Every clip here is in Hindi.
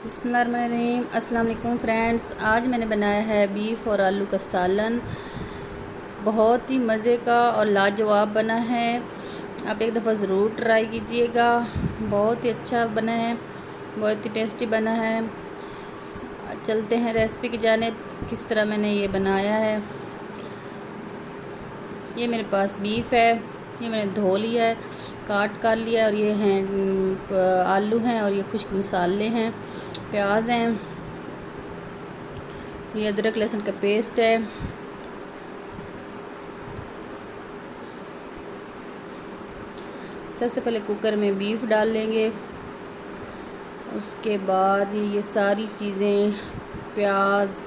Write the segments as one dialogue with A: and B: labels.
A: बिस्मिल्लाहिर्रहमानिर्रहीम। अस्सलाम वालेकुम फ्रेंड्स, आज मैंने बनाया है बीफ और आलू का सालन। बहुत ही मज़े का और लाजवाब बना है। आप एक दफ़ा ज़रूर ट्राई कीजिएगा। बहुत ही अच्छा बना है, बहुत ही टेस्टी बना है। चलते हैं रेसिपी की जानिब, किस तरह मैंने ये बनाया है। ये मेरे पास बीफ है, ये मैंने धो लिया है, काट कर लिया। और ये हैं आलू हैं, और ये खुश्क मसाले हैं, प्याज हैं, ये अदरक लहसुन का पेस्ट है। सबसे पहले कुकर में बीफ डाल लेंगे। उसके बाद ये सारी चीज़ें, प्याज,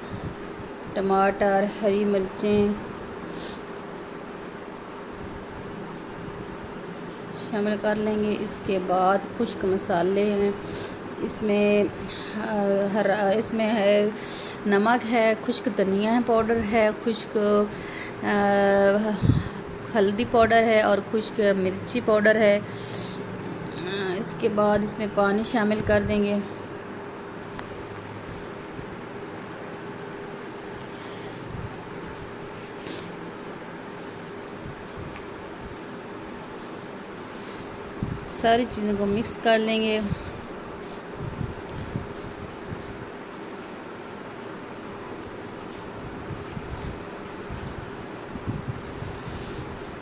A: टमाटर, हरी मिर्चें शामिल कर लेंगे। इसके बाद खुश्क मसाले हैं, इसमें इसमें है नमक है, खुश्क धनिया पाउडर है, खुश्क हल्दी पाउडर है और खुश्क मिर्ची पाउडर है। इसके बाद इसमें पानी शामिल कर देंगे। सारी चीज़ों को मिक्स कर लेंगे।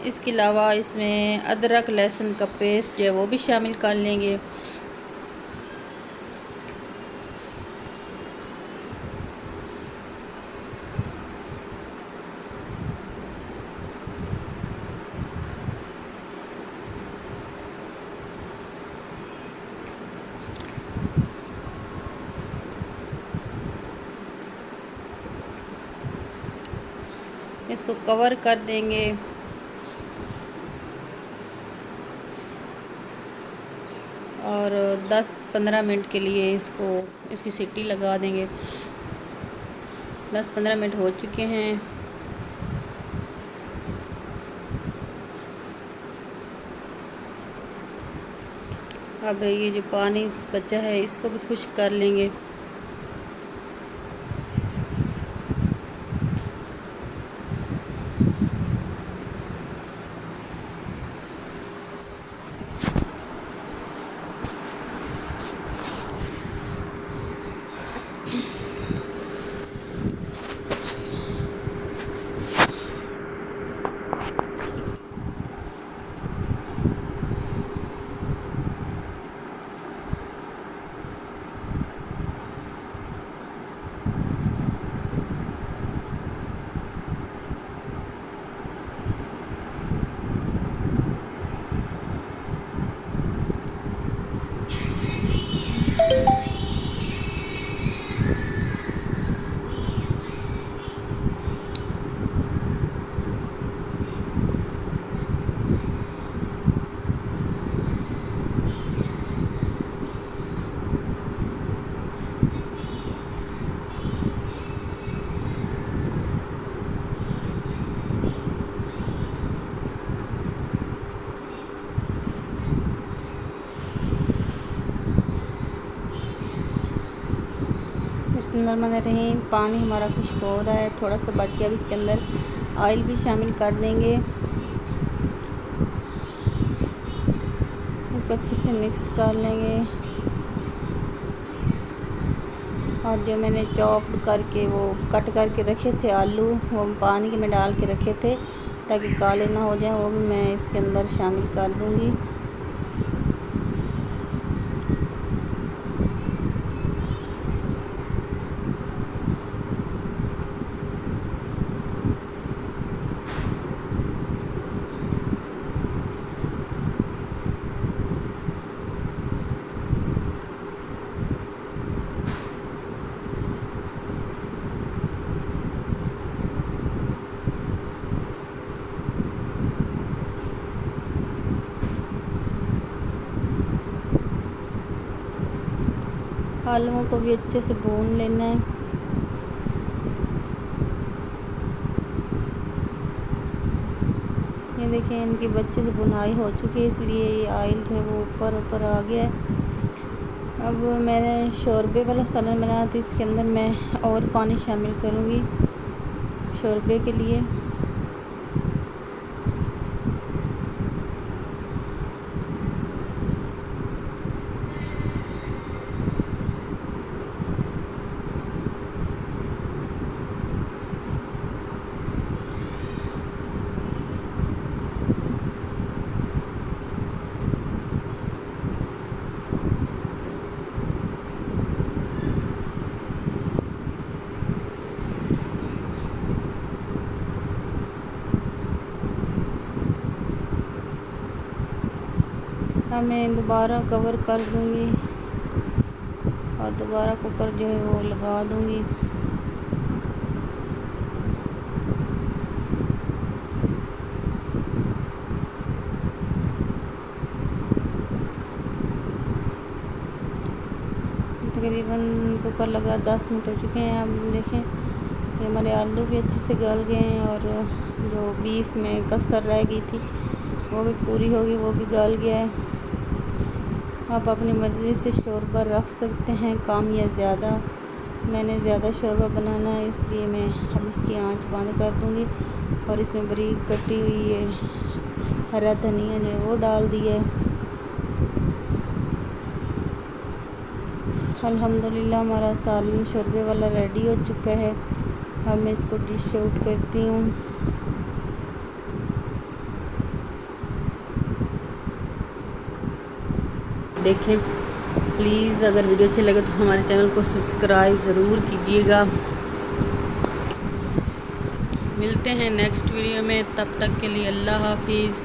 A: इसके अलावा इसमें अदरक लहसुन का पेस्ट जो है वो भी शामिल कर लेंगे। इसको कवर कर देंगे और 10-15 मिनट के लिए इसकी सीटी लगा देंगे। 10-15 मिनट हो चुके हैं। अब ये जो पानी बचा है इसको भी खुश्क कर लेंगे। बिस्मिल्लाहिर्रहमानिर्रहीम। पानी हमारा खुश्क हो रहा है, थोड़ा सा बच गया। अब इसके अंदर ऑयल भी शामिल कर देंगे। इसको अच्छे से मिक्स कर लेंगे। और जो मैंने चॉप करके वो कट करके रखे थे आलू, वो पानी में डाल के रखे थे ताकि काले ना हो जाए, वो भी मैं इसके अंदर शामिल कर दूँगी। आलूओं को भी अच्छे से भून लेना है। ये देखिए, इनकी अच्छे से भुनाई हो चुकी है, इसलिए ये ऑयल जो है वो ऊपर ऊपर आ गया है। अब मैंने शोरबे वाला सालन बनाया तो इसके अंदर मैं और पानी शामिल करूँगी शोरबे के लिए। अब मैं दोबारा कवर कर दूँगी और दोबारा कुकर जो है वो लगा दूँगी। तकरीबन कुकर लगा 10 मिनट हो चुके हैं। अब देखें ये हमारे आलू भी अच्छे से गल गए हैं और जो बीफ में कसर रह गई थी वो भी पूरी होगी, वो भी गल गया है। आप अपनी मर्ज़ी से शोरबा रख सकते हैं कम या ज़्यादा। मैंने ज़्यादा शोरबा बनाना है इसलिए मैं अब इसकी आंच बंद कर दूँगी और इसमें बारीक कटी हुई ये हरा धनिया जो है वो डाल दिया है। अल्हम्दुलिल्लाह हमारा सालन शोरबे वाला रेडी हो चुका है। अब मैं इसको डिश आउट करती हूँ। देखें प्लीज़, अगर वीडियो अच्छी लगे तो हमारे चैनल को सब्सक्राइब ज़रूर कीजिएगा। मिलते हैं नेक्स्ट वीडियो में, तब तक के लिए अल्लाह हाफिज़।